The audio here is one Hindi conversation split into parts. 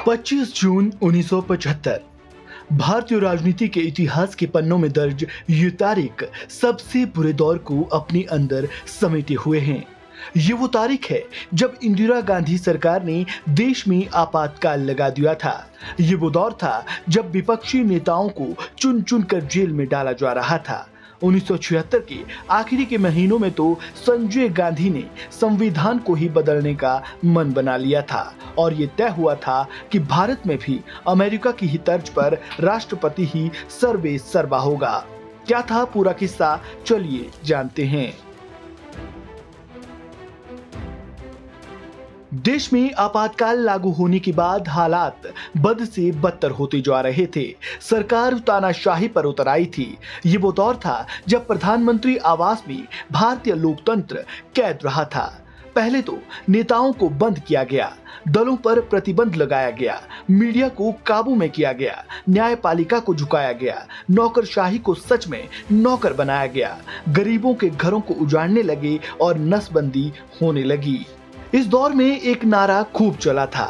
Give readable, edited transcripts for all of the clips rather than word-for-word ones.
25 जून 1975 भारतीय राजनीति के इतिहास के पन्नों में दर्ज ये तारीख सबसे बुरे दौर को अपने अंदर समेटे हुए हैं। ये वो तारीख है जब इंदिरा गांधी सरकार ने देश में आपातकाल लगा दिया था। ये वो दौर था जब विपक्षी नेताओं को चुन चुन कर जेल में डाला जा रहा था। 1976 के आखिरी के महीनों में तो संजय गांधी ने संविधान को ही बदलने का मन बना लिया था और ये तय हुआ था कि भारत में भी अमेरिका की ही तर्ज पर राष्ट्रपति ही सर्वे सर्वा होगा। क्या था पूरा किस्सा, चलिए जानते हैं। देश में आपातकाल लागू होने के बाद हालात बद से बदतर होते जा रहे थे। सरकार तानाशाही पर उतर आई थी। ये वो दौर था जब प्रधानमंत्री आवास में भारतीय लोकतंत्र कैद रहा था। पहले तो नेताओं को बंद किया गया, दलों पर प्रतिबंध लगाया गया, मीडिया को काबू में किया गया, न्यायपालिका को झुकाया गया, नौकरशाही को सच में नौकर बनाया गया, गरीबों के घरों को उजाड़ने लगे और नसबंदी होने लगी। इस दौर में एक नारा खूब चला था,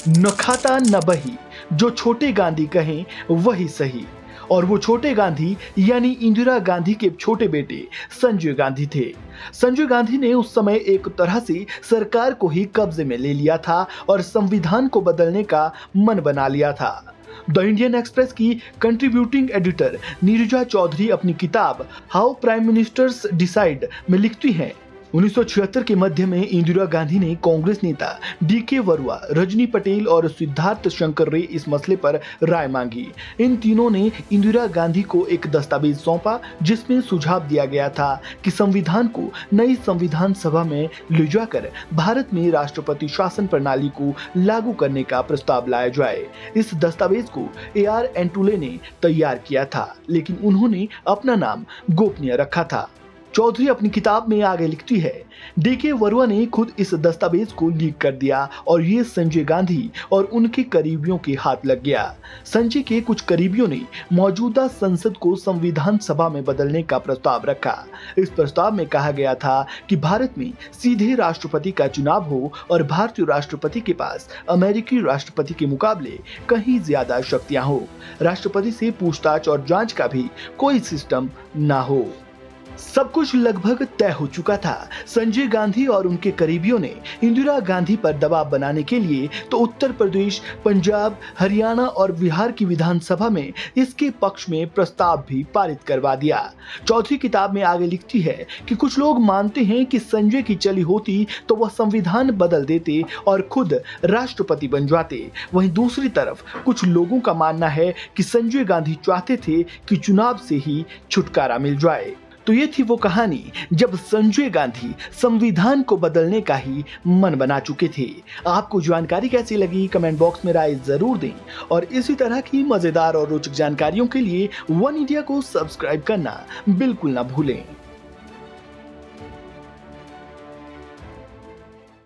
न खाता न बही, जो छोटे गांधी कहें वही सही। और वो छोटे गांधी यानी इंदिरा गांधी के छोटे बेटे संजय गांधी थे। संजय गांधी ने उस समय एक तरह से सरकार को ही कब्जे में ले लिया था और संविधान को बदलने का मन बना लिया था। द इंडियन एक्सप्रेस की कंट्रीब्यूटिंग एडिटर नीरजा चौधरी अपनी किताब हाउ प्राइम मिनिस्टर्स डिसाइड में लिखती हैं, 1976 के मध्य में इंदिरा गांधी ने कांग्रेस नेता डीके वरुआ, रजनी पटेल और सिद्धार्थ शंकर रे इस मसले पर राय मांगी। इन तीनों ने इंदिरा गांधी को एक दस्तावेज सौंपा जिसमें सुझाव दिया गया था कि संविधान को नई संविधान सभा में ले जाकर भारत में राष्ट्रपति शासन प्रणाली को लागू करने का प्रस्ताव लाया जाए। इस दस्तावेज को AR एंटुले ने तैयार किया था, लेकिन उन्होंने अपना नाम गोपनीय रखा था। चौधरी अपनी किताब में आगे लिखती है, डीके वरुआ ने खुद इस दस्तावेज को लीक कर दिया और ये संजय गांधी और उनके करीबियों के हाथ लग गया। संजय के कुछ करीबियों ने मौजूदा संसद को संविधान सभा में बदलने का प्रस्ताव रखा। इस प्रस्ताव में कहा गया था कि भारत में सीधे राष्ट्रपति का चुनाव हो और भारतीय राष्ट्रपति के पास अमेरिकी राष्ट्रपति के मुकाबले कहीं ज्यादा शक्तियां हो। राष्ट्रपति से पूछताछ और जांच का भी कोई सिस्टम ना हो। सब कुछ लगभग तय हो चुका था। संजय गांधी और उनके करीबियों ने इंदिरा गांधी पर दबाव बनाने के लिए तो उत्तर प्रदेश, पंजाब, हरियाणा और बिहार की विधानसभा में इसके पक्ष में प्रस्ताव भी पारित करवा दिया। चौथी किताब में आगे लिखती है कि कुछ लोग मानते हैं कि संजय की चली होती तो वह संविधान बदल देते और खुद राष्ट्रपति बन जाते। वहीं दूसरी तरफ कुछ लोगों का मानना है कि संजय गांधी चाहते थे कि चुनाव से ही छुटकारा मिल जाए। तो ये थी वो कहानी जब संजय गांधी संविधान को बदलने का ही मन बना चुके थे। आपको जानकारी कैसी लगी कमेंट बॉक्स में राय जरूर दें और इसी तरह की मजेदार और रोचक जानकारियों के लिए वन इंडिया को सब्सक्राइब करना बिल्कुल ना भूलें।